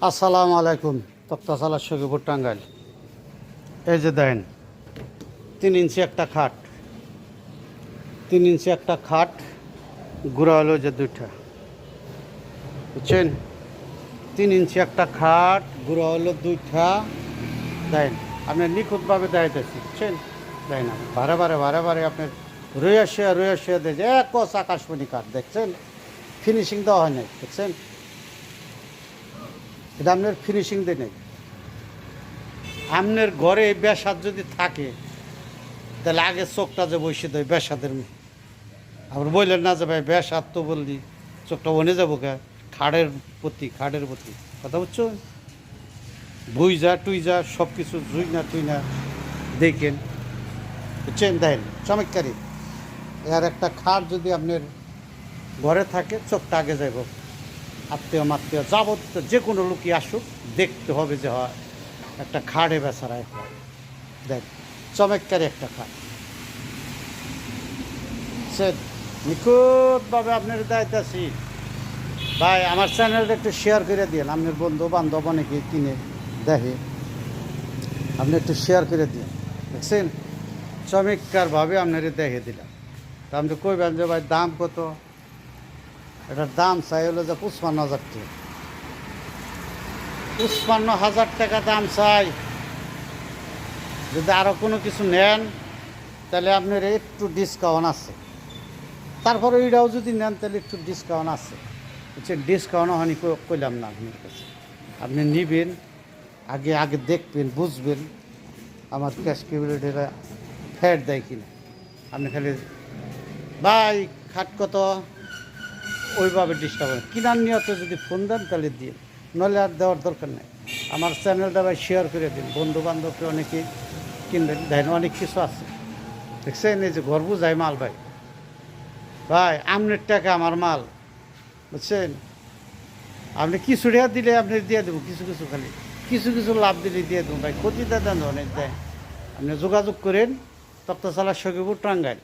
আসসালামু আলাইকুম। তক্তাশালা সখীপুর টাঙ্গাইল। এই যে দেখেন 3 ইঞ্চি একটা খাট, 3 ইঞ্চি একটা খাট, গুঁড়া হলো যে দুইটা, বুঝছেন? 3 ইঞ্চি একটা খাট, গুঁড়া হলো দুইটা। দেখেন আপনি নিখুঁতভাবে দেখাইতেছি, বুঝছেন? দেখেন বারে বারে আপনার রয়ে আসিয়া দেখছে এক কস আকাশমণি কাঠ, দেখছেন? ফিনিশিং দেওয়া হয় নাই, দেখছেন? এটা আপনার ফিনিশিং দিয়ে নেই। আপনার ঘরে বেসাদ যদি থাকে তাহলে আগে চোখটা যে বসে দেয় বেসাদের, আবার বললেন না যে ভাই বেসাদ তো বললি চোখটা বনে যাবো কে, খাড়ের প্রতি কথা বুঝছো? টুই যা সব কিছু তুই না দেখেন, বুঝছেন? দেখেন চমৎকারী। এর একটা খাট যদি আপনার ঘরে থাকে চোখটা আগে যাইব, আত্মীয় মাত্মীয় যাবতীয় যে কোনো লোকই আসুক দেখতে হবে যে হয় একটা খাড়ে বেচারায় হয়। দেখ চমৎকারী একটা খাট, সে নিখুঁতভাবে আপনার দায়িত্বাছি। ভাই আমার চ্যানেলটা একটু শেয়ার করে দিন, আপনার বন্ধু বান্ধব অনেকে কিনে দেখে, আপনি একটু শেয়ার করে দিন। দেখছেন চমৎকারভাবে আপনার দেখে দিলাম। তা আপনি কইবেন যে ভাই দাম কত? এটার দাম চাই হলো যে 55,000 টাকা, 55,000 টাকা দাম চাই। যদি আরও কোনো কিছু নেন তাহলে আপনার একটু ডিসকাউন্ট আছে, তারপরে এটাও যদি নেন তাহলে একটু ডিসকাউন্ট আছে, বুঝছেন? ডিসকাউন্ট হয়নি কইলাম না আপনার কাছে। আপনি নিবেন, আগে দেখবেন, বুঝবেন আমার ক্যাশ ক্যাপাবিলিটিটা ফ্যাট দেয় কিনা। আপনি খালি ভাই খাট কত ওইভাবে ডিস্টার্ব হয়, কিনার নিয়ত যদি ফোন দেন তাহলে দিন, নইলে আর দেওয়ার দরকার নেই। আমার চ্যানেলটা ভাই শেয়ার করে দিন, বন্ধু বান্ধবকে অনেকে কিনবেন। দেখেন অনেক কিছু আছে, দেখছেন? এই যে ঘর বুঝাই মাল ভাই, আপনার টাকা আমার মাল, বুঝছেন? আপনি কিছু টাকা দিলে আপনি দিয়ে দেবো, খালি কিছু লাভ দিলে দিয়ে দেবো ভাই, ক্ষতিটা দেন অনেক দেয়। আপনি যোগাযোগ করেন তক্তাশালা সখীপুর টাঙ্গাইল।